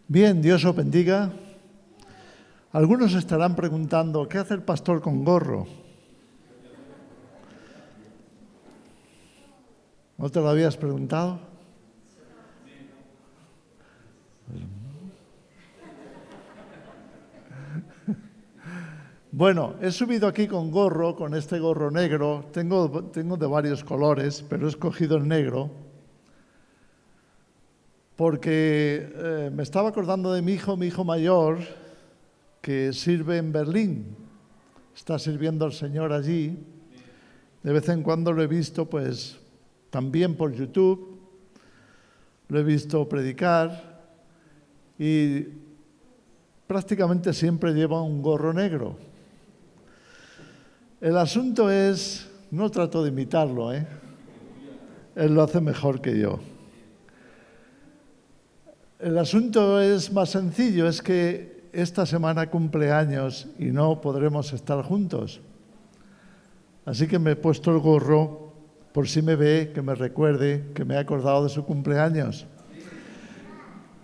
Bien, Dios os bendiga. Algunos estarán preguntando, ¿qué hace el pastor con gorro? ¿No te lo habías preguntado? Bueno, he subido aquí con gorro, con este gorro negro. Tengo de varios colores, pero he escogido el negro porque me estaba acordando de mi hijo mayor, que sirve en Berlín. Está sirviendo al Señor allí. De vez en cuando lo he visto, pues, también por YouTube. Lo he visto predicar y prácticamente siempre lleva un gorro negro. El asunto es, no trato de imitarlo, Él lo hace mejor que yo. El asunto es más sencillo, es que esta semana cumple años y no podremos estar juntos. Así que me he puesto el gorro por si me ve, que me recuerde que me he acordado de su cumpleaños.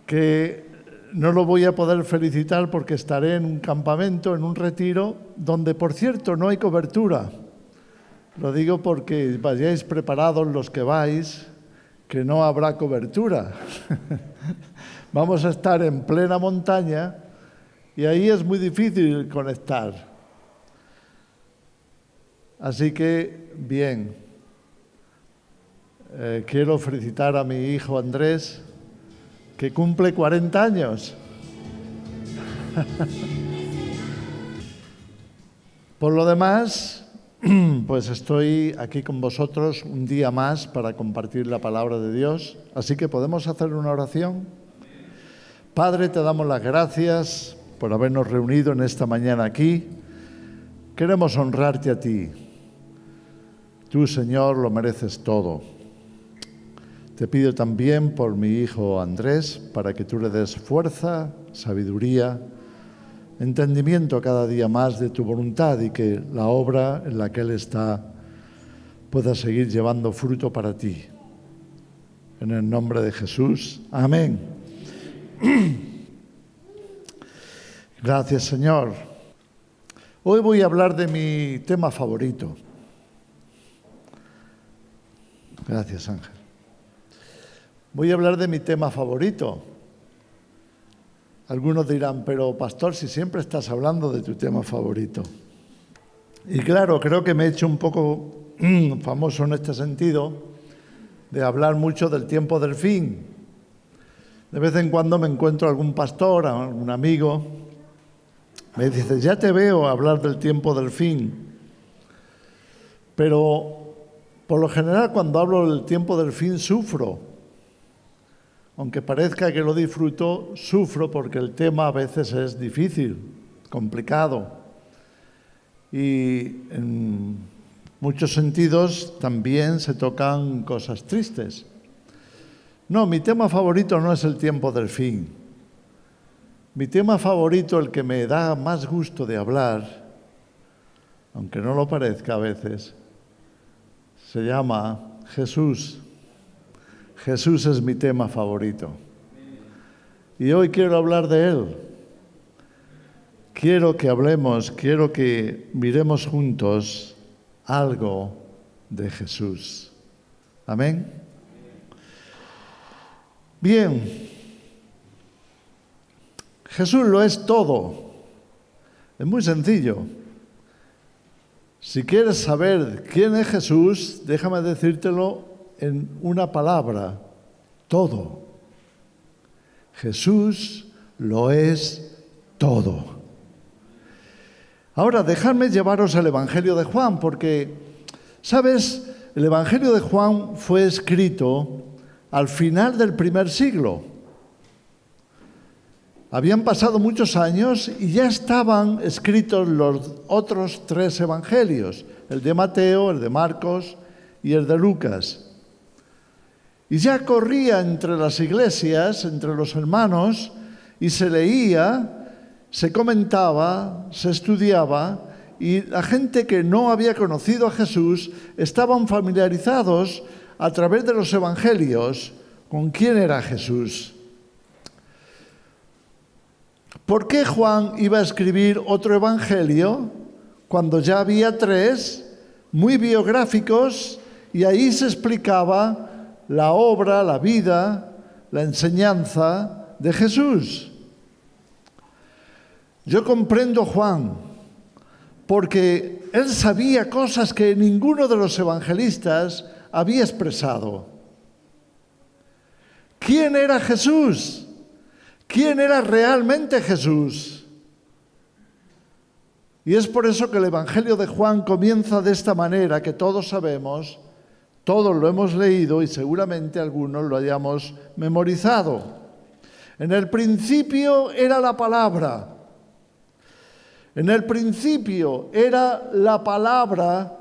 Que no lo voy a poder felicitar porque estaré en un campamento, en un retiro, donde, por cierto, no hay cobertura. Lo digo porque vayáis preparados los que vais, que no habrá cobertura. Vamos a estar en plena montaña y ahí es muy difícil conectar. Así que, bien, quiero felicitar a mi hijo Andrés, que cumple 40 años. Por lo demás, pues estoy aquí con vosotros un día más para compartir la palabra de Dios. Así que podemos hacer una oración. Padre, te damos las gracias por habernos reunido en esta mañana aquí. Queremos honrarte a ti. Tú, Señor, lo mereces todo. Te pido también por mi hijo Andrés, para que tú le des fuerza, sabiduría, entendimiento cada día más de tu voluntad y que la obra en la que él está pueda seguir llevando fruto para ti. En el nombre de Jesús. Amén. Gracias, Señor. Hoy voy a hablar de mi tema favorito. Gracias, Ángel. Voy a hablar de mi tema favorito. Algunos dirán, pero pastor, si siempre estás hablando de tu tema favorito. Y claro, creo que me he hecho un poco famoso en este sentido, de hablar mucho del tiempo del fin. De vez en cuando me encuentro algún pastor, algún amigo, me dice, ya te veo hablar del tiempo del fin. Pero por lo general cuando hablo del tiempo del fin sufro. Aunque parezca que lo disfruto, sufro porque el tema a veces es difícil, complicado. Y en muchos sentidos también se tocan cosas tristes. No, mi tema favorito no es el tiempo del fin. Mi tema favorito, el que me da más gusto de hablar, aunque no lo parezca a veces, se llama Jesús. Jesús es mi tema favorito. Y hoy quiero hablar de Él. Quiero que hablemos, quiero que miremos juntos algo de Jesús. Amén. Bien. Jesús lo es todo. Es muy sencillo. Si quieres saber quién es Jesús, déjame decírtelo en una palabra, todo. Jesús lo es todo. Ahora, dejadme llevaros al Evangelio de Juan, porque, ¿sabes? El Evangelio de Juan fue escrito al final del primer siglo. Habían pasado muchos años y ya estaban escritos los otros 3 evangelios, el de Mateo, el de Marcos y el de Lucas. Y ya corría entre las iglesias, entre los hermanos, y se leía, se comentaba, se estudiaba, y la gente que no había conocido a Jesús estaban familiarizados a través de los evangelios con quién era Jesús. ¿por qué Juan iba a escribir otro evangelio cuando ya había 3 muy biográficos y ahí se explicaba la obra, la vida, la enseñanza de Jesús? Yo comprendo a Juan, porque él sabía cosas que ninguno de los evangelistas había expresado. ¿Quién era Jesús? ¿Quién era realmente Jesús? Y es por eso que el Evangelio de Juan comienza de esta manera, que todos sabemos, todos lo hemos leído y seguramente algunos lo hayamos memorizado. En el principio era la palabra. En el principio era la palabra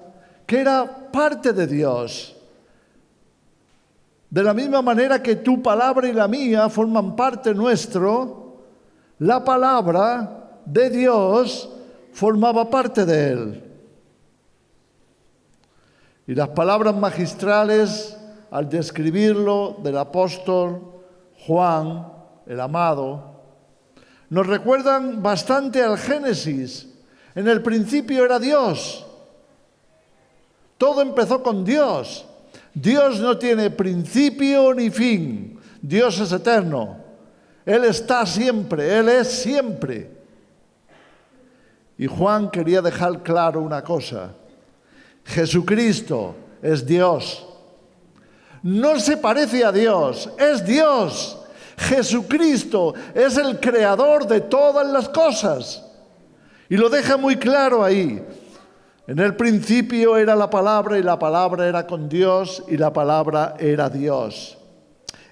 que era parte de Dios. De la misma manera que tu palabra y la mía forman parte nuestro, la palabra de Dios formaba parte de él. Y las palabras magistrales, al describirlo del apóstol Juan, el amado, nos recuerdan bastante al Génesis. En el principio era Dios. Todo empezó con Dios. Dios no tiene principio ni fin. Dios es eterno. Él está siempre, Él es siempre. Y Juan quería dejar claro una cosa. Jesucristo es Dios. No se parece a Dios, es Dios. Jesucristo es el creador de todas las cosas. Y lo deja muy claro ahí. En el principio era la palabra y la palabra era con Dios y la palabra era Dios.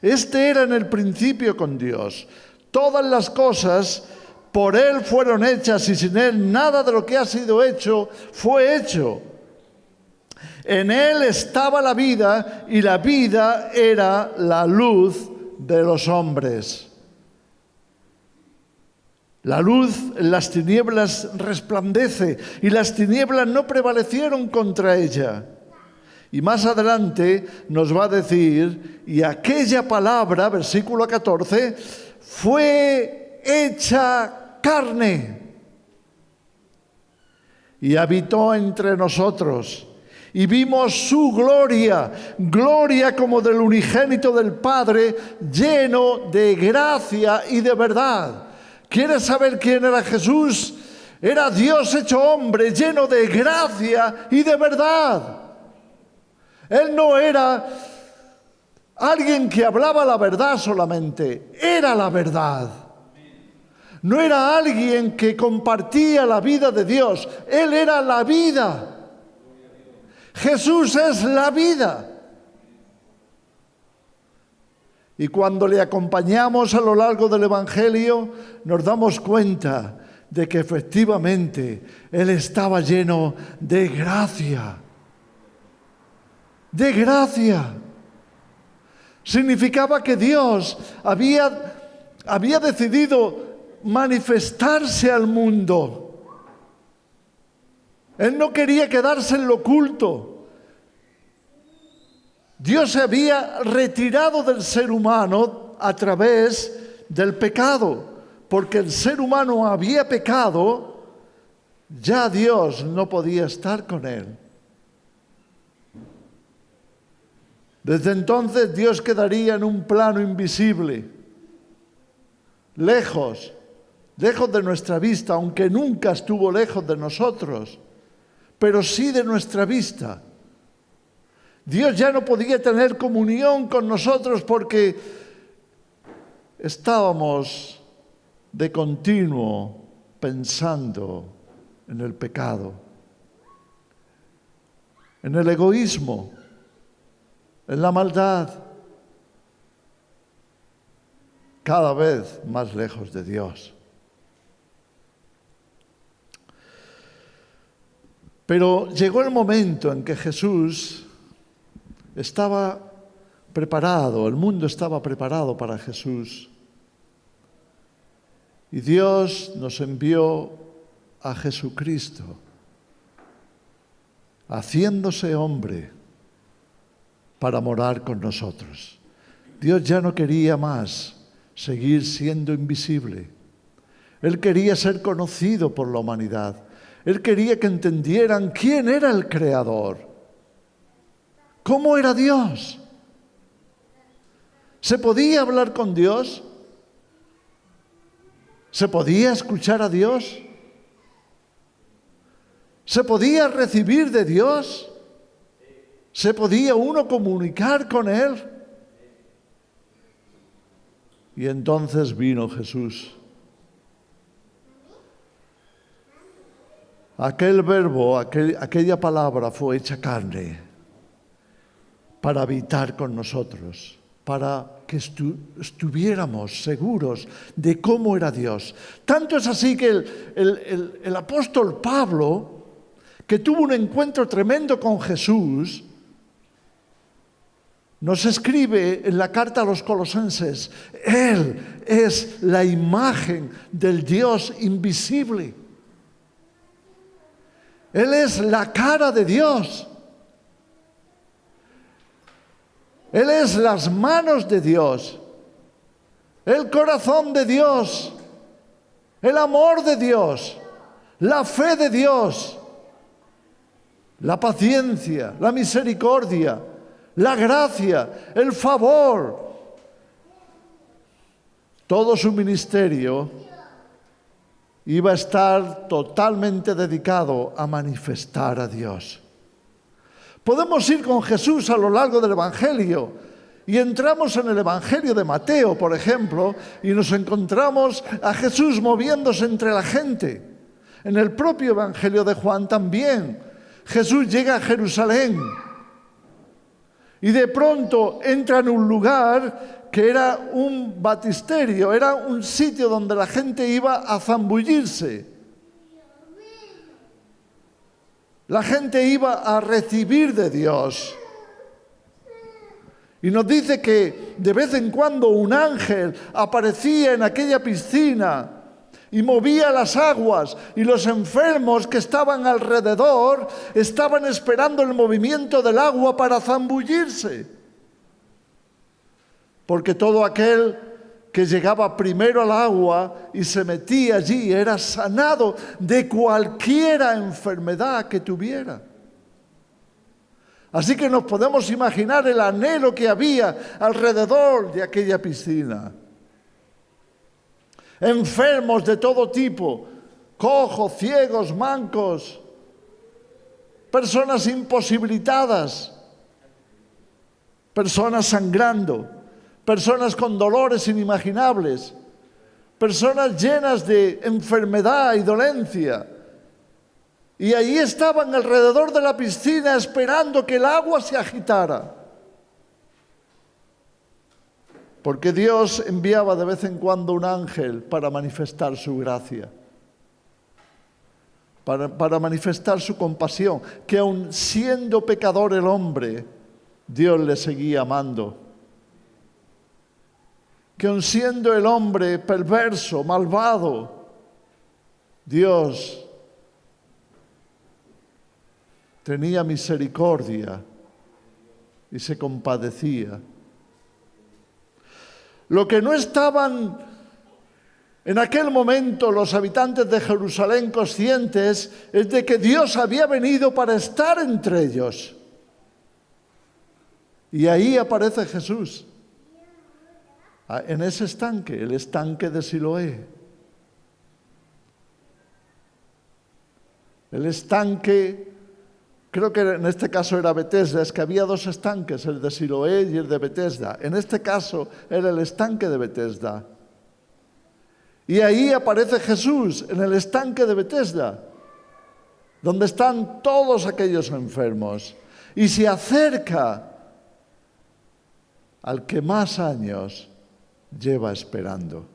Este era en el principio con Dios. Todas las cosas por Él fueron hechas y sin Él nada de lo que ha sido hecho fue hecho. En Él estaba la vida y la vida era la luz de los hombres. La luz en las tinieblas resplandece y las tinieblas no prevalecieron contra ella. Y más adelante nos va a decir, y aquella palabra, versículo 14, fue hecha carne y habitó entre nosotros. Y vimos su gloria, gloria como del unigénito del Padre, lleno de gracia y de verdad. ¿Quieres saber quién era Jesús? Era Dios hecho hombre, lleno de gracia y de verdad. Él no era alguien que hablaba la verdad solamente, era la verdad. No era alguien que compartía la vida de Dios, Él era la vida. Jesús es la vida. Y cuando le acompañamos a lo largo del Evangelio, nos damos cuenta de que efectivamente Él estaba lleno de gracia. De gracia. Significaba que Dios había decidido manifestarse al mundo. Él no quería quedarse en lo oculto. Dios se había retirado del ser humano a través del pecado. Porque el ser humano había pecado, ya Dios no podía estar con él. Desde entonces Dios quedaría en un plano invisible, lejos de nuestra vista, aunque nunca estuvo lejos de nosotros, pero sí de nuestra vista. Dios ya no podía tener comunión con nosotros porque estábamos de continuo pensando en el pecado, en el egoísmo, en la maldad, cada vez más lejos de Dios. Pero llegó el momento en que Jesús estaba preparado, el mundo estaba preparado para Jesús. Y Dios nos envió a Jesucristo, haciéndose hombre para morar con nosotros. Dios ya no quería más seguir siendo invisible. Él quería ser conocido por la humanidad. Él quería que entendieran quién era el Creador. ¿Cómo era Dios? ¿Se podía hablar con Dios? ¿Se podía escuchar a Dios? ¿Se podía recibir de Dios? ¿Se podía uno comunicar con Él? Y entonces vino Jesús. Aquel verbo, aquella palabra fue hecha carne para habitar con nosotros, para que estuviéramos seguros de cómo era Dios. Tanto es así que el apóstol Pablo, que tuvo un encuentro tremendo con Jesús, nos escribe en la carta a los Colosenses: Él es la imagen del Dios invisible. Él es la cara de Dios. Él es las manos de Dios, el corazón de Dios, el amor de Dios, la fe de Dios, la paciencia, la misericordia, la gracia, el favor. Todo su ministerio iba a estar totalmente dedicado a manifestar a Dios. Podemos ir con Jesús a lo largo del Evangelio y entramos en el Evangelio de Mateo, por ejemplo, y nos encontramos a Jesús moviéndose entre la gente. En el propio Evangelio de Juan también. Jesús llega a Jerusalén y de pronto entra en un lugar que era un baptisterio, era un sitio donde la gente iba a zambullirse. La gente iba a recibir de Dios. Y nos dice que de vez en cuando un ángel aparecía en aquella piscina y movía las aguas, y los enfermos que estaban alrededor estaban esperando el movimiento del agua para zambullirse. Porque todo aquel que llegaba primero al agua y se metía allí era sanado de cualquiera enfermedad que tuviera. Así que nos podemos imaginar el anhelo que había alrededor de aquella piscina. Enfermos de todo tipo, cojos, ciegos, mancos, personas imposibilitadas, personas sangrando, personas con dolores inimaginables, personas llenas de enfermedad y dolencia. Y allí estaban alrededor de la piscina esperando que el agua se agitara. Porque Dios enviaba de vez en cuando un ángel para manifestar su gracia, para manifestar su compasión, que aun siendo pecador el hombre, Dios le seguía amando. Que aun siendo el hombre perverso, malvado, Dios tenía misericordia y se compadecía. Lo que no estaban en aquel momento los habitantes de Jerusalén conscientes es de que Dios había venido para estar entre ellos. Y ahí aparece Jesús, en ese estanque, el estanque de Siloé. El estanque, creo que en este caso era Betesda, es que había dos estanques, el de Siloé y el de Betesda. En este caso era el estanque de Betesda. Y ahí aparece Jesús, en el estanque de Betesda, donde están todos aquellos enfermos. Y se acerca al que más años lleva esperando.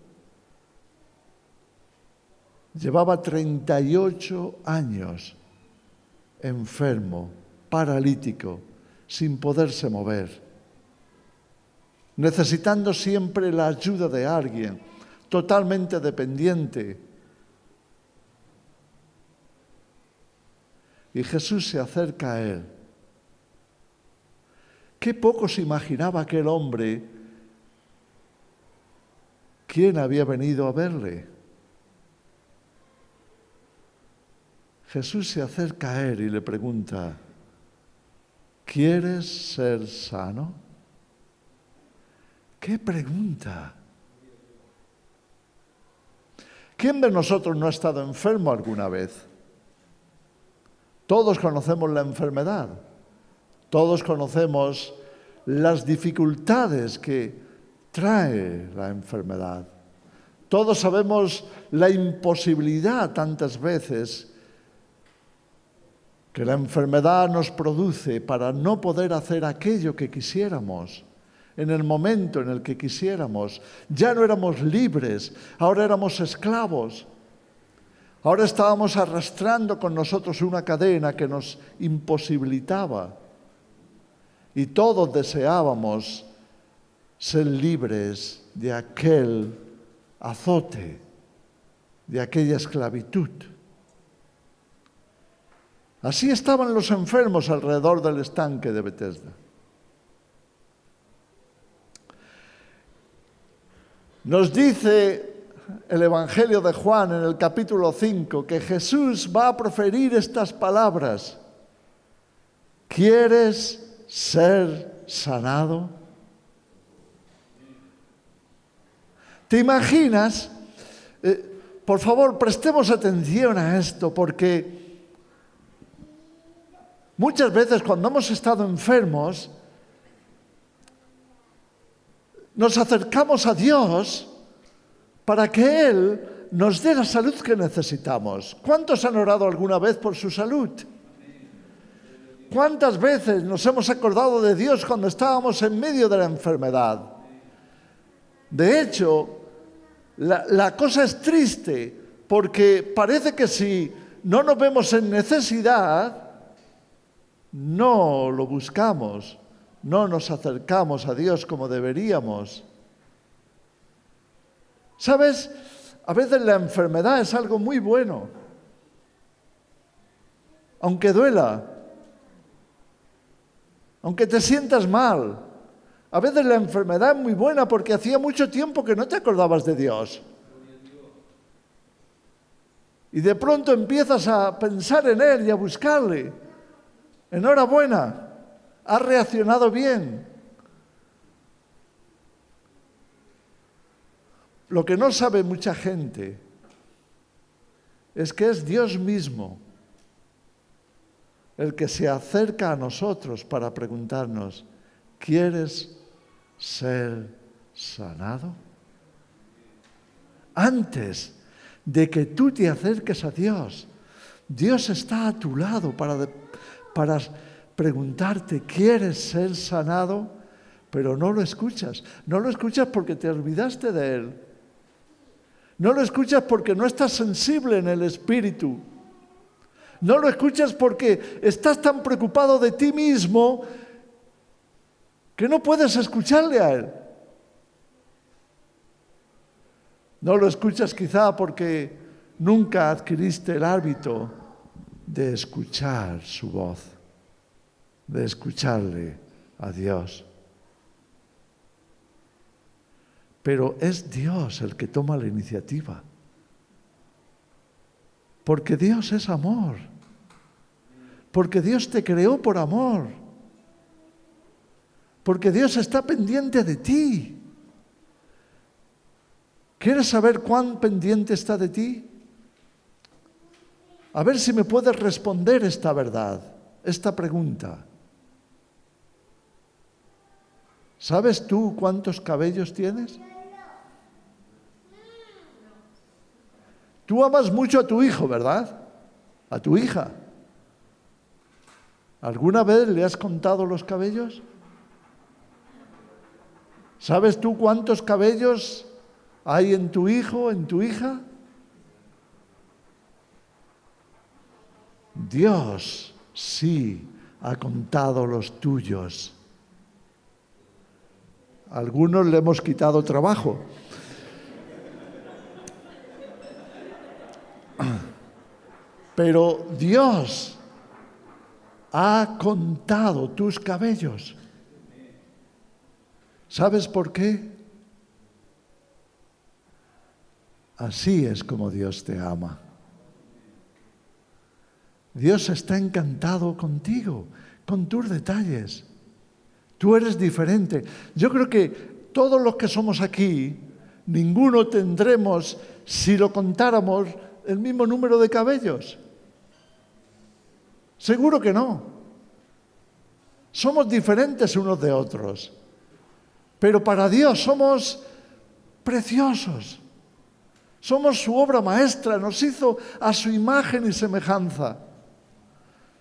Llevaba 38 años enfermo, paralítico, sin poderse mover, necesitando siempre la ayuda de alguien, totalmente dependiente. Y Jesús se acerca a él. Qué poco se imaginaba aquel hombre quién había venido a verle. Jesús se acerca a él y le pregunta, ¿quieres ser sano? ¿Qué pregunta? ¿Quién de nosotros no ha estado enfermo alguna vez? Todos conocemos la enfermedad, todos conocemos las dificultades que trae la enfermedad. Todos sabemos la imposibilidad tantas veces que la enfermedad nos produce para no poder hacer aquello que quisiéramos en el momento en el que quisiéramos. Ya no éramos libres, ahora éramos esclavos. Ahora estábamos arrastrando con nosotros una cadena que nos imposibilitaba. Y todos deseábamos ser libres de aquel azote, de aquella esclavitud. Así estaban los enfermos alrededor del estanque de Betesda. Nos dice el Evangelio de Juan en el capítulo 5 que Jesús va a proferir estas palabras. ¿Quieres ser sanado? ¿Te imaginas? Por favor, prestemos atención a esto, porque muchas veces cuando hemos estado enfermos, nos acercamos a Dios para que Él nos dé la salud que necesitamos. ¿Cuántos han orado alguna vez por su salud? ¿Cuántas veces nos hemos acordado de Dios cuando estábamos en medio de la enfermedad? De hecho, la cosa es triste, porque parece que si no nos vemos en necesidad, no lo buscamos, no nos acercamos a Dios como deberíamos. ¿Sabes? A veces la enfermedad es algo muy bueno, aunque duela, aunque te sientas mal. A veces la enfermedad es muy buena porque hacía mucho tiempo que no te acordabas de Dios. Y de pronto empiezas a pensar en Él y a buscarle. Enhorabuena, has reaccionado bien. Lo que no sabe mucha gente es que es Dios mismo el que se acerca a nosotros para preguntarnos, ¿quieres ser sanado? Antes de que tú te acerques a Dios, Dios está a tu lado para preguntarte, ¿quieres ser sanado? Pero no lo escuchas. No lo escuchas porque te olvidaste de Él. No lo escuchas porque no estás sensible en el espíritu. No lo escuchas porque estás tan preocupado de ti mismo que no puedes escucharle a Él. No lo escuchas quizá porque nunca adquiriste el hábito de escuchar su voz, de escucharle a Dios. Pero es Dios el que toma la iniciativa. Porque Dios es amor. Porque Dios te creó por amor. Porque Dios está pendiente de ti. ¿Quieres saber cuán pendiente está de ti? A ver si me puedes responder esta verdad, esta pregunta. ¿Sabes tú cuántos cabellos tienes? Tú amas mucho a tu hijo, ¿verdad? A tu hija. ¿Alguna vez le has contado los cabellos? ¿Sabes tú cuántos cabellos hay en tu hijo, en tu hija? Dios sí ha contado los tuyos. A algunos le hemos quitado trabajo. Pero Dios ha contado tus cabellos. ¿Sabes por qué? Así es como Dios te ama. Dios está encantado contigo, con tus detalles. Tú eres diferente. Yo creo que todos los que somos aquí, ninguno tendremos, si lo contáramos, el mismo número de cabellos. Seguro que no. Somos diferentes unos de otros. Pero para Dios somos preciosos. Somos su obra maestra, nos hizo a su imagen y semejanza.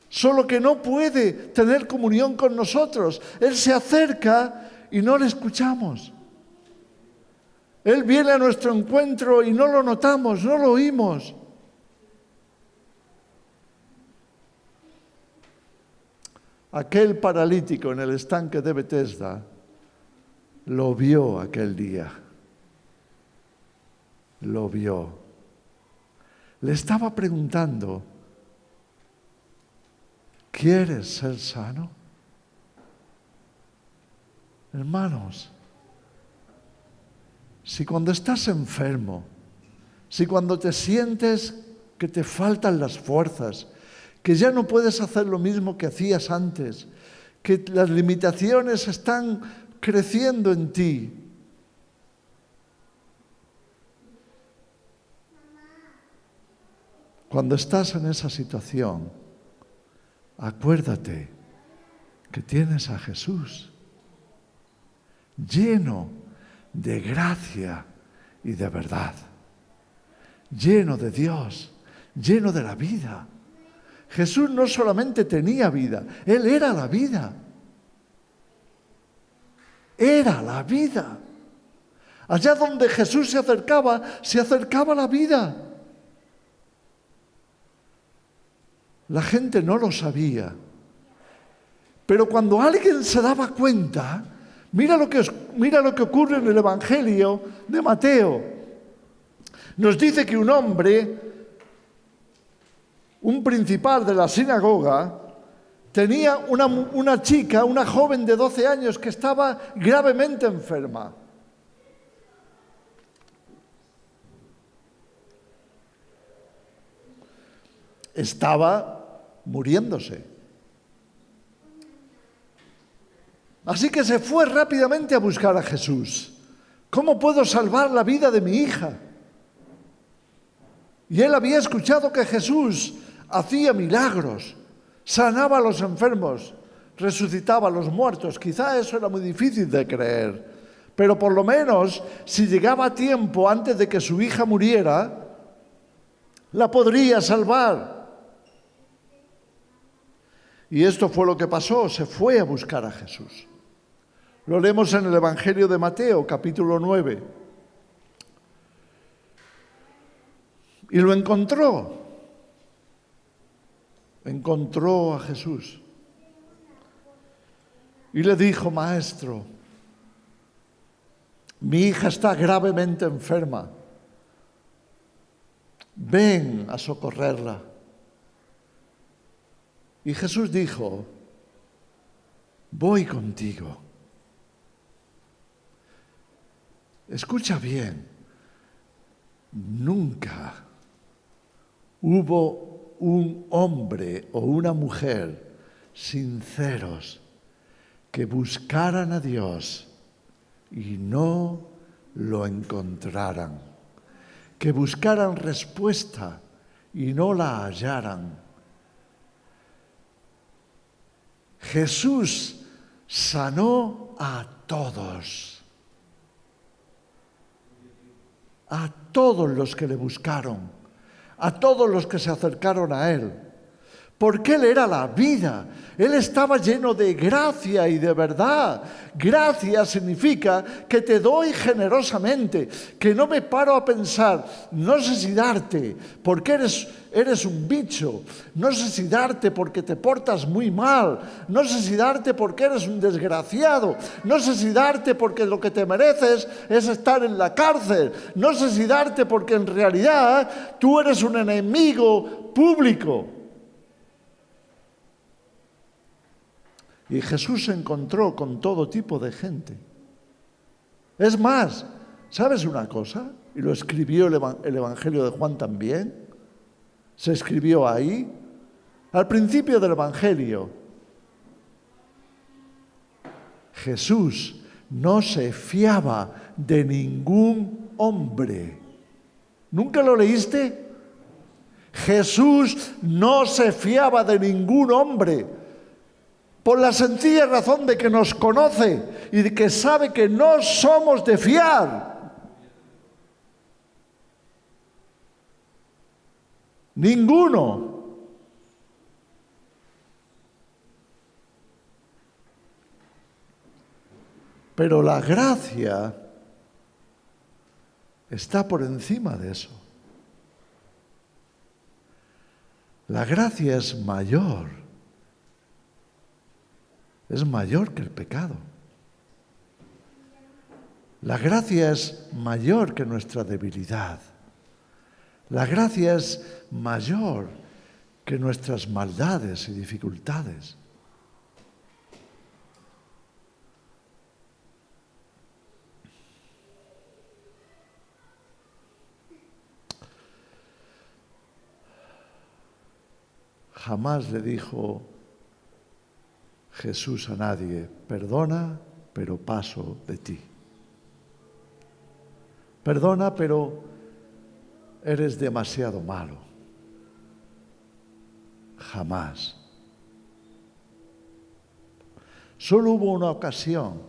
Solo que no puede tener comunión con nosotros. Él se acerca y no le escuchamos. Él viene a nuestro encuentro y no lo notamos, no lo oímos. Aquel paralítico en el estanque de Betesda lo vio aquel día. Lo vio. Le estaba preguntando, ¿quieres ser sano? Hermanos, si cuando estás enfermo, si cuando te sientes que te faltan las fuerzas, que ya no puedes hacer lo mismo que hacías antes, que las limitaciones están creciendo en ti, cuando estás en esa situación, acuérdate que tienes a Jesús, lleno de gracia y de verdad, lleno de Dios, lleno de la vida. Jesús no solamente tenía vida, Él era la vida. Era la vida. Allá donde Jesús se acercaba la vida. La gente no lo sabía. Pero cuando alguien se daba cuenta, mira lo que ocurre en el Evangelio de Mateo. Nos dice que un hombre, un principal de la sinagoga, tenía una chica, una joven de 12 años que estaba gravemente enferma. Estaba muriéndose. Así que se fue rápidamente a buscar a Jesús. ¿Cómo puedo salvar la vida de mi hija? Y él había escuchado que Jesús hacía milagros, sanaba a los enfermos, resucitaba a los muertos. Quizá eso era muy difícil de creer, pero por lo menos si llegaba a tiempo antes de que su hija muriera, la podría salvar. Y esto fue lo que pasó, se fue a buscar a Jesús. Lo leemos en el Evangelio de Mateo, capítulo 9. Y lo encontró. Encontró a Jesús. Y le dijo, Maestro, mi hija está gravemente enferma. Ven a socorrerla. Y Jesús dijo, voy contigo. Escucha bien, nunca hubo un hombre o una mujer sinceros que buscaran a Dios y no lo encontraran, que buscaran respuesta y no la hallaran. Jesús sanó a todos los que le buscaron, a todos los que se acercaron a Él, porque Él era la vida. Él estaba lleno de gracia y de verdad. Gracia significa que te doy generosamente, que no me paro a pensar, no sé si darte porque eres un bicho, no sé si darte porque te portas muy mal, no sé si darte porque eres un desgraciado, no sé si darte porque lo que te mereces es estar en la cárcel, no sé si darte porque en realidad tú eres un enemigo público. Y Jesús se encontró con todo tipo de gente. Es más, ¿sabes una cosa? Y lo escribió el Evangelio de Juan también. Se escribió ahí. Al principio del Evangelio, Jesús no se fiaba de ningún hombre. ¿Nunca lo leíste? Jesús no se fiaba de ningún hombre, por la sencilla razón de que nos conoce y de que sabe que no somos de fiar. Ninguno. Pero la gracia está por encima de eso. La gracia es mayor que el pecado. La gracia es mayor que nuestra debilidad. La gracia es mayor que nuestras maldades y dificultades. Jamás le dijo Jesús a nadie, perdona, pero paso de ti. Perdona, pero eres demasiado malo. Jamás. Solo hubo una ocasión,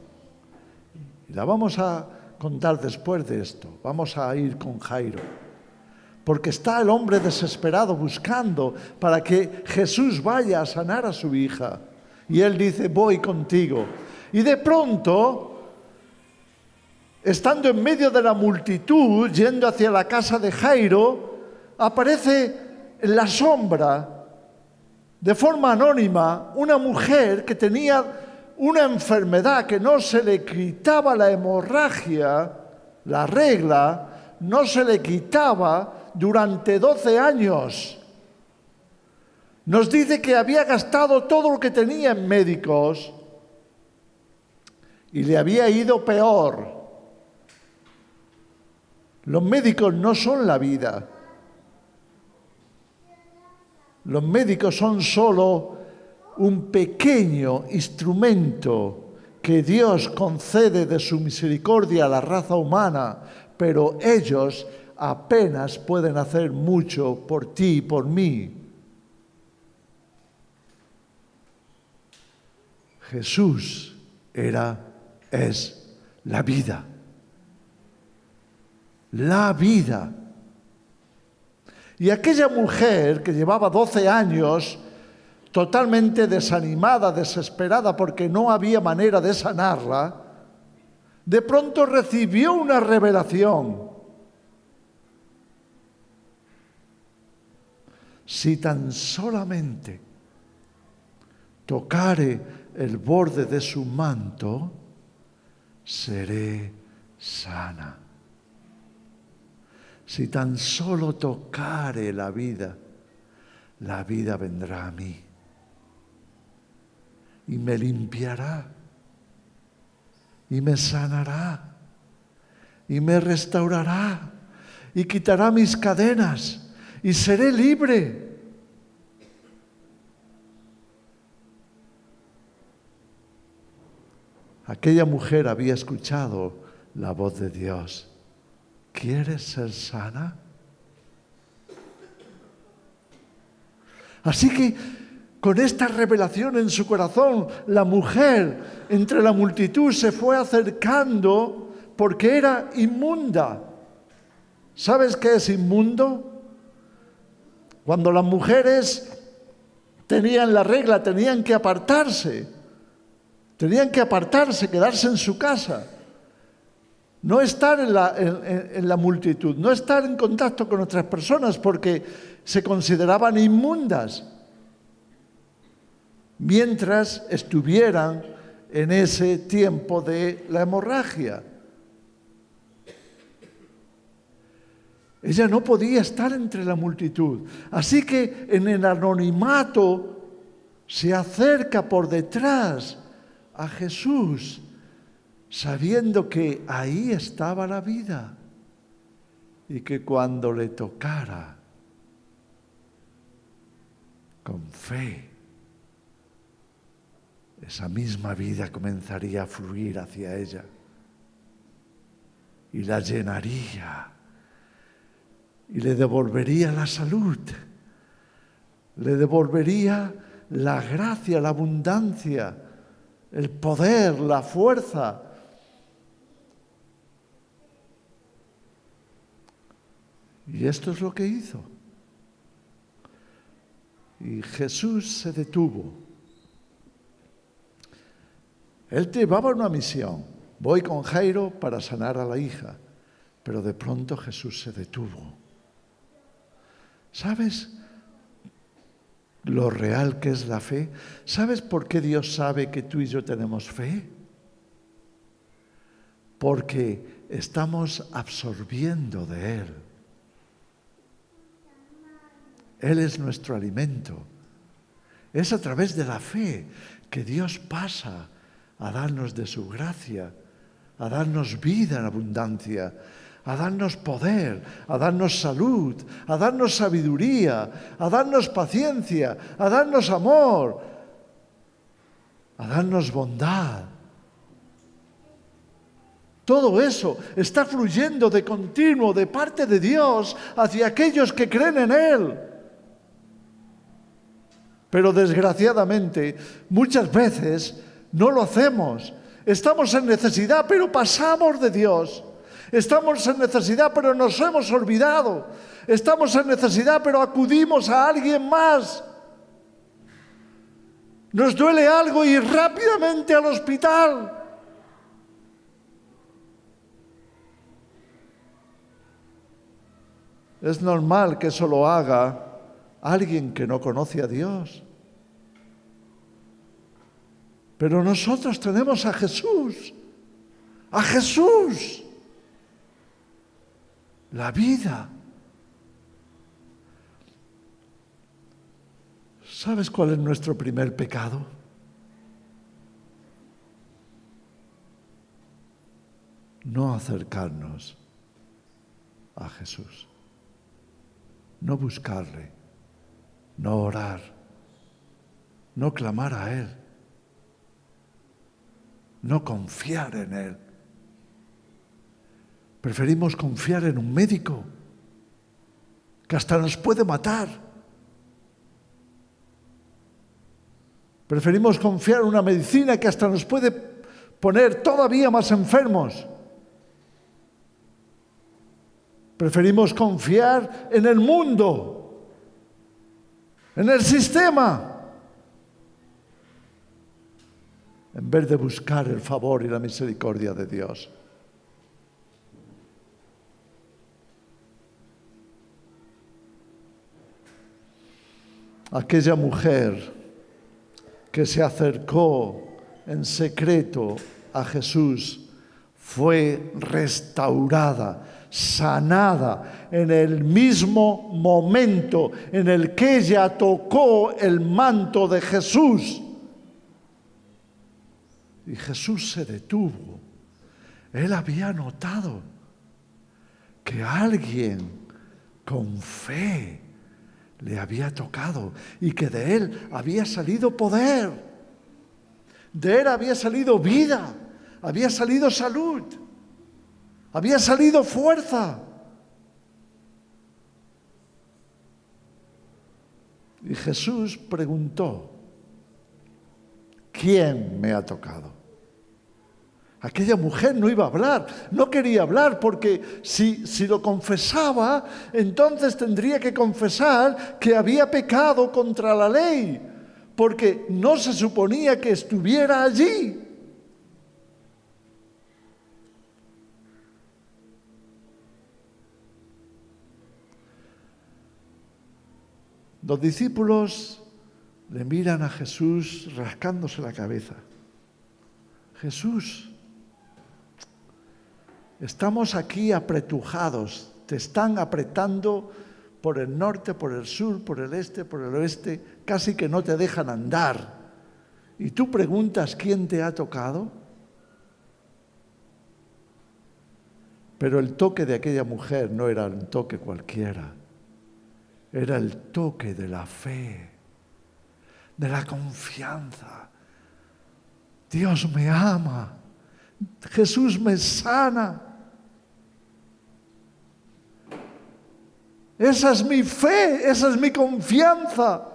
y la vamos a contar después de esto. Vamos a ir con Jairo. Porque está el hombre desesperado buscando para que Jesús vaya a sanar a su hija. Y él dice, voy contigo. Y de pronto, estando en medio de la multitud, yendo hacia la casa de Jairo, aparece en la sombra, de forma anónima, una mujer que tenía una enfermedad que no se le quitaba la hemorragia, la regla, no se le quitaba durante 12 años. Nos dice que había gastado todo lo que tenía en médicos y le había ido peor. Los médicos no son la vida. Los médicos son solo un pequeño instrumento que Dios concede de su misericordia a la raza humana, pero ellos apenas pueden hacer mucho por ti y por mí. Jesús es la vida. La vida. Y aquella mujer que llevaba 12 años totalmente desanimada, desesperada porque no había manera de sanarla, de pronto recibió una revelación. Si tan solamente tocare el borde de su manto, seré sana. Si tan solo tocare la vida vendrá a mí y me limpiará y me sanará y me restaurará y quitará mis cadenas y seré libre. Aquella mujer había escuchado la voz de Dios. ¿Quieres ser sana? Así que con esta revelación en su corazón, la mujer entre la multitud se fue acercando porque era inmunda. ¿Sabes qué es inmundo? Cuando las mujeres tenían la regla, tenían que apartarse, quedarse en su casa. No estar en la multitud, no estar en contacto con otras personas porque se consideraban inmundas mientras estuvieran en ese tiempo de la hemorragia. Ella no podía estar entre la multitud, así que en el anonimato se acerca por detrás a Jesús, sabiendo que ahí estaba la vida y que cuando le tocara con fe, esa misma vida comenzaría a fluir hacia ella y la llenaría y le devolvería la salud, le devolvería la gracia, la abundancia, el poder, la fuerza. Y esto es lo que hizo. Y Jesús se detuvo. Él llevaba una misión. Voy con Jairo para sanar a la hija. Pero de pronto Jesús se detuvo. ¿Sabes lo real que es la fe? ¿Sabes por qué Dios sabe que tú y yo tenemos fe? Porque estamos absorbiendo de Él. Él es nuestro alimento. Es a través de la fe que Dios pasa a darnos de su gracia, a darnos vida en abundancia, a darnos poder, a darnos salud, a darnos sabiduría, a darnos paciencia, a darnos amor, a darnos bondad. Todo eso está fluyendo de continuo de parte de Dios hacia aquellos que creen en Él. Pero desgraciadamente, muchas veces no lo hacemos. Estamos en necesidad, pero pasamos de Dios. Estamos en necesidad, pero nos hemos olvidado. Estamos en necesidad, pero acudimos a alguien más. Nos duele algo y rápidamente al hospital. Es normal que eso lo haga alguien que no conoce a Dios. Pero nosotros tenemos a Jesús. A Jesús. La vida. ¿Sabes cuál es nuestro primer pecado? No acercarnos a Jesús. No buscarle. No orar. No clamar a Él. No confiar en Él. Preferimos confiar en un médico que hasta nos puede matar. Preferimos confiar en una medicina que hasta nos puede poner todavía más enfermos. Preferimos confiar en el mundo, en el sistema, en vez de buscar el favor y la misericordia de Dios. Aquella mujer que se acercó en secreto a Jesús fue restaurada, sanada en el mismo momento en el que ella tocó el manto de Jesús. Y Jesús se detuvo. Él había notado que alguien con fe le había tocado y que de él había salido poder, de él había salido vida, había salido salud, había salido fuerza. Y Jesús preguntó: ¿quién me ha tocado? Aquella mujer no iba a hablar, no quería hablar, porque si lo confesaba, entonces tendría que confesar que había pecado contra la ley, porque no se suponía que estuviera allí. Los discípulos le miran a Jesús rascándose la cabeza. Jesús, estamos aquí apretujados, te están apretando por el norte, por el sur, por el este, por el oeste, casi que no te dejan andar. Y tú preguntas quién te ha tocado. Pero el toque de aquella mujer no era un toque cualquiera, era el toque de la fe. de la confianza. Dios me ama. Jesús me sana. Esa es mi fe, esa es mi confianza.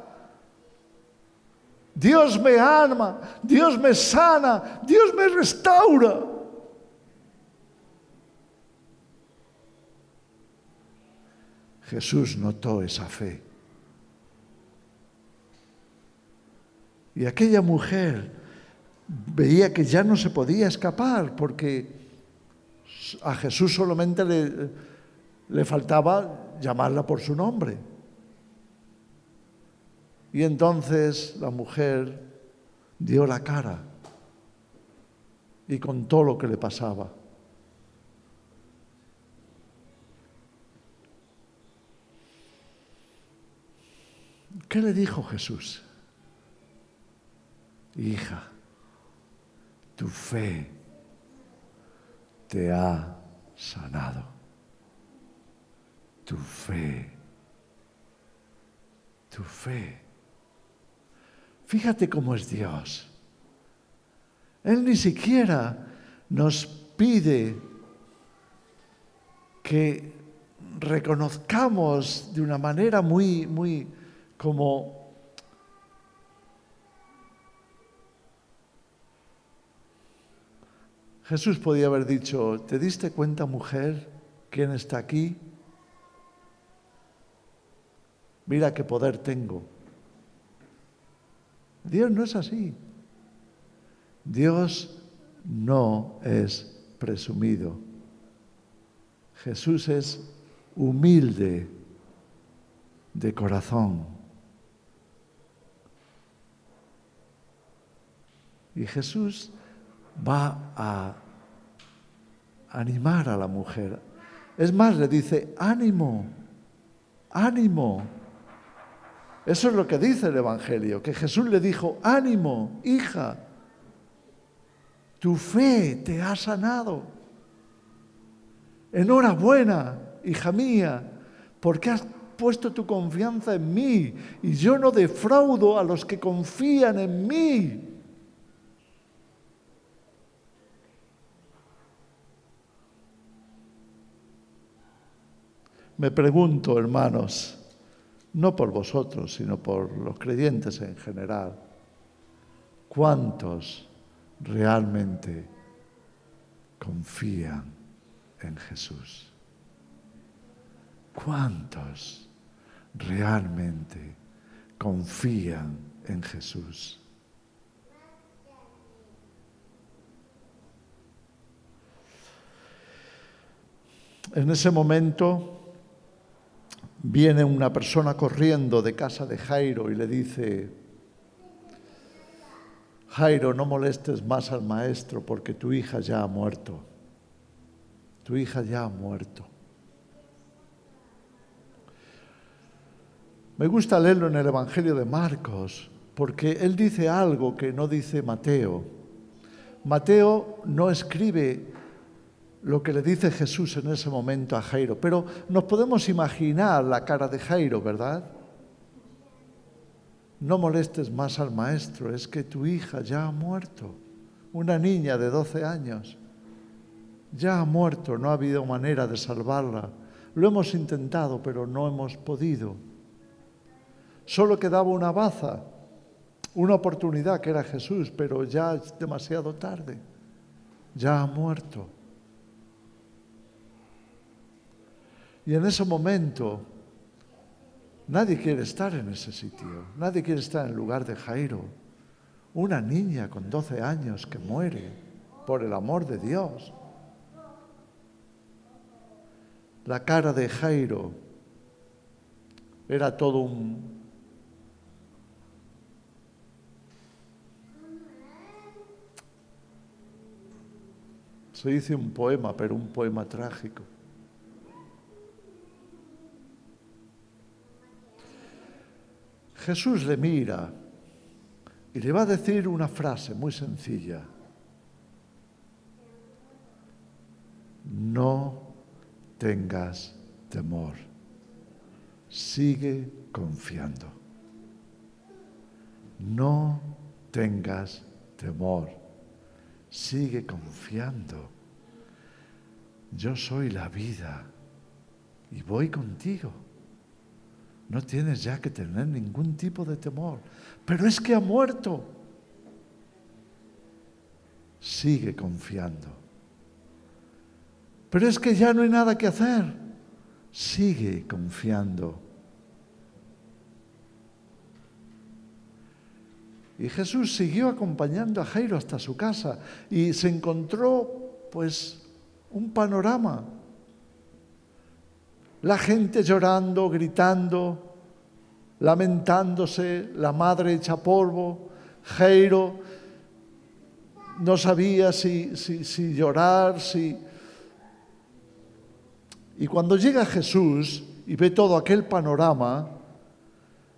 Dios me ama, Dios me sana, Dios me restaura. Jesús notó esa fe. Y aquella mujer veía que ya no se podía escapar porque a Jesús solamente le faltaba llamarla por su nombre. Y entonces la mujer dio la cara y contó lo que le pasaba. ¿Qué le dijo Jesús? Hija, tu fe te ha sanado. Tu fe. Tu fe. Fíjate cómo es Dios. Él ni siquiera nos pide que reconozcamos de una manera muy como Jesús podía haber dicho, ¿te diste cuenta, mujer, quién está aquí? Mira qué poder tengo. Dios no es así. Dios no es presumido. Jesús es humilde de corazón. Y Jesús va a animar a la mujer. Es más, le dice, ánimo, ánimo. Eso es lo que dice el Evangelio, que Jesús le dijo, ánimo, hija, tu fe te ha sanado. Enhorabuena, hija mía, porque has puesto tu confianza en mí y yo no defraudo a los que confían en mí. Me pregunto, hermanos, no por vosotros, sino por los creyentes en general, ¿cuántos realmente confían en Jesús? ¿Cuántos realmente confían en Jesús? En ese momento viene una persona corriendo de casa de Jairo y le dice, Jairo, no molestes más al maestro porque tu hija ya ha muerto. Tu hija ya ha muerto. Me gusta leerlo en el Evangelio de Marcos porque él dice algo que no dice Mateo. Mateo no escribe lo que le dice Jesús en ese momento a Jairo, pero nos podemos imaginar la cara de Jairo, ¿verdad? No molestes más al maestro, es que tu hija ya ha muerto. Una niña de 12 años ya ha muerto, no ha habido manera de salvarla. Lo hemos intentado, pero no hemos podido. Solo quedaba una baza, una oportunidad que era Jesús, pero ya es demasiado tarde. Ya ha muerto. Y en ese momento, nadie quiere estar en ese sitio, nadie quiere estar en el lugar de Jairo. Una niña con 12 años que muere por el amor de Dios. La cara de Jairo era todo un... Se dice un poema, pero un poema trágico. Jesús le mira y le va a decir una frase muy sencilla. No tengas temor. Sigue confiando. no tengas temor, sigue confiando. Yo soy la vida y voy contigo. No tienes ya que tener ningún tipo de temor. Pero es que ha muerto. Sigue confiando. Pero es que ya no hay nada que hacer. Sigue confiando. Y Jesús siguió acompañando a Jairo hasta su casa y se encontró, pues, un panorama. La gente llorando, gritando, lamentándose, la madre hecha polvo. Jairo no sabía si llorar, Y cuando llega Jesús y ve todo aquel panorama,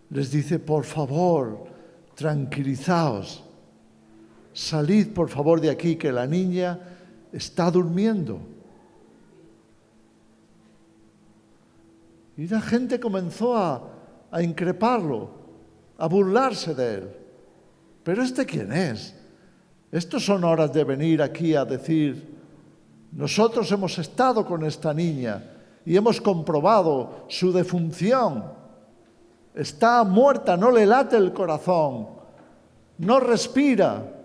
les dice, por favor, tranquilizaos, salid por favor de aquí, que la niña está durmiendo. Y la gente comenzó a increparlo, a burlarse de él. ¿Pero este quién es? Estos son horas de venir aquí a decir, nosotros hemos estado con esta niña y hemos comprobado su defunción. Está muerta, no le late el corazón, no respira.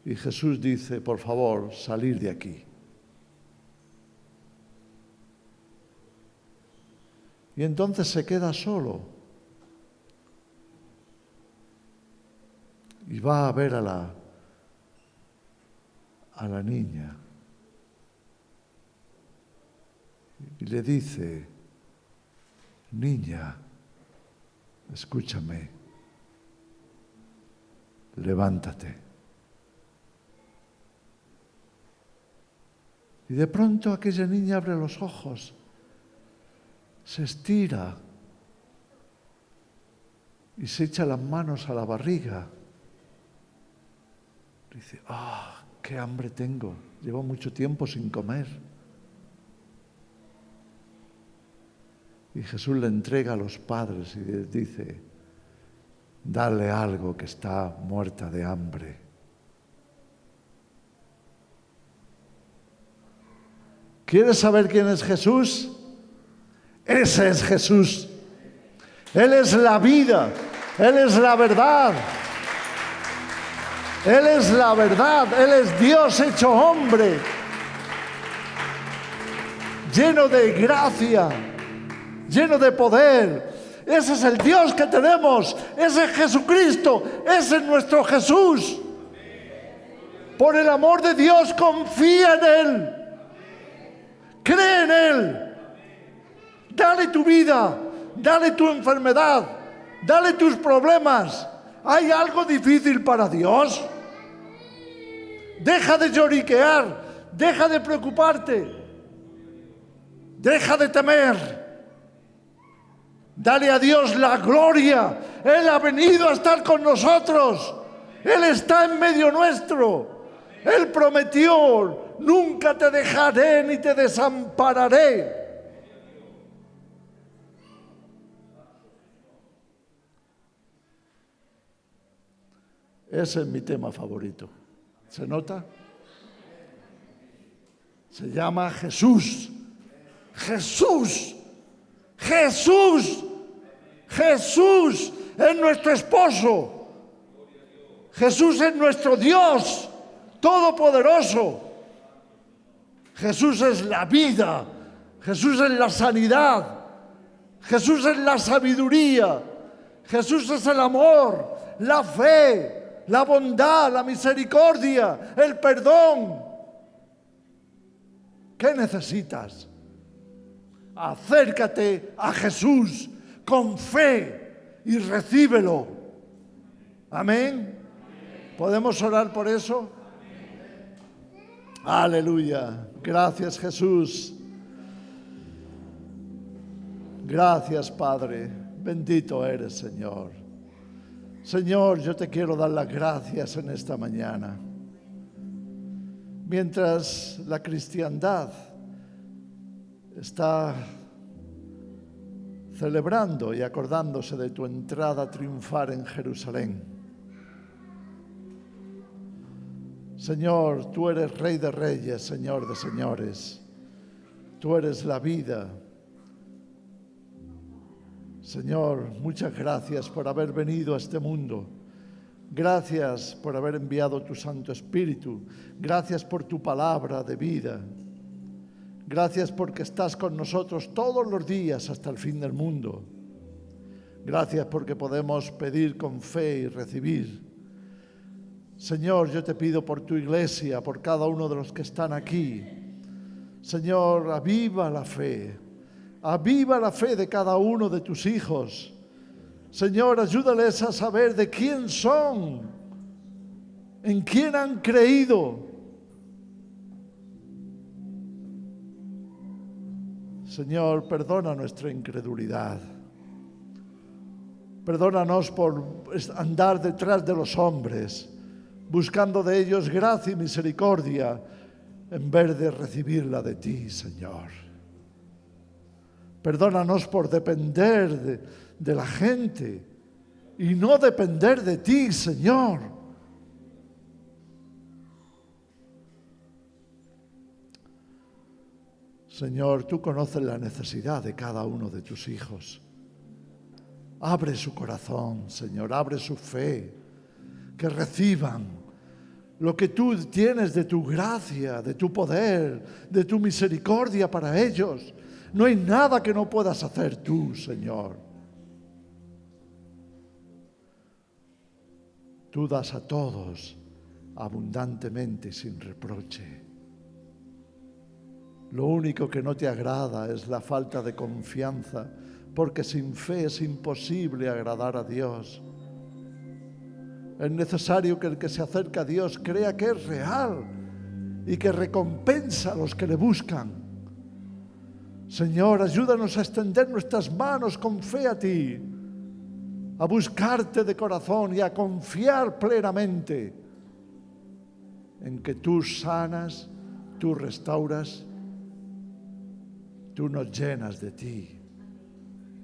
Y Jesús dice, por favor, salir de aquí. Y entonces se queda solo. Y va a ver a la niña. Y le dice, niña, escúchame, levántate. Y de pronto aquella niña abre los ojos, se estira y se echa las manos a la barriga. Dice, qué hambre tengo, llevo mucho tiempo sin comer. Y Jesús le entrega a los padres y les dice, dale algo, que está muerta de hambre. ¿Quieres saber quién es Jesús? Ese es Jesús. Él es la vida, Él es la verdad. Él es la verdad, Él es Dios hecho hombre, lleno de gracia, lleno de poder. Ese es el Dios que tenemos, ese es Jesucristo, ese es nuestro Jesús. Por el amor de Dios, confía en Él, cree en Él. Dale tu vida, dale tu enfermedad, dale tus problemas. ¿Hay algo difícil para Dios? Deja de lloriquear, deja de preocuparte, deja de temer. Dale a Dios la gloria. Él ha venido a estar con nosotros. Él está en medio nuestro. Él prometió, nunca te dejaré ni te desampararé. Ese es mi tema favorito. ¿Se nota? Se llama Jesús. Jesús. Jesús. Jesús es nuestro esposo. Jesús es nuestro Dios todopoderoso. Jesús es la vida. Jesús es la sanidad. Jesús es la sabiduría. Jesús es el amor, la fe, la bondad, la misericordia, el perdón. ¿Qué necesitas? Acércate a Jesús con fe y recíbelo. Amén. ¿Podemos orar por eso? Aleluya. Gracias, Jesús. Gracias, Padre. Bendito eres, Señor. Señor, yo te quiero dar las gracias en esta mañana. Mientras la cristiandad está celebrando y acordándose de tu entrada a triunfar en Jerusalén. Señor, tú eres Rey de Reyes, Señor de Señores. Tú eres la vida. Señor, muchas gracias por haber venido a este mundo. Gracias por haber enviado tu Santo Espíritu. Gracias por tu palabra de vida. Gracias porque estás con nosotros todos los días hasta el fin del mundo. Gracias porque podemos pedir con fe y recibir. Señor, yo te pido por tu iglesia, por cada uno de los que están aquí. Señor, aviva la fe de cada uno de tus hijos. Señor, ayúdales a saber de quién son, en quién han creído. Señor, perdona nuestra incredulidad. Perdónanos por andar detrás de los hombres, buscando de ellos gracia y misericordia, en vez de recibirla de ti, Señor. Perdónanos por depender de la gente y no depender de ti, Señor. Señor, tú conoces la necesidad de cada uno de tus hijos. Abre su corazón, Señor, abre su fe, que reciban lo que tú tienes de tu gracia, de tu poder, de tu misericordia para ellos. No hay nada que no puedas hacer tú, Señor. Tú das a todos abundantemente y sin reproche. Lo único que no te agrada es la falta de confianza, porque sin fe es imposible agradar a Dios. Es necesario que el que se acerca a Dios crea que es real y que recompensa a los que le buscan. Señor, ayúdanos a extender nuestras manos con fe a ti, a buscarte de corazón y a confiar plenamente en que tú sanas, tú restauras, tú nos llenas de ti,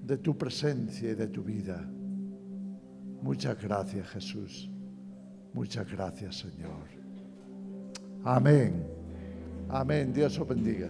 de tu presencia y de tu vida. Muchas gracias, Jesús. Muchas gracias, Señor. Amén. Amén. Dios os bendiga.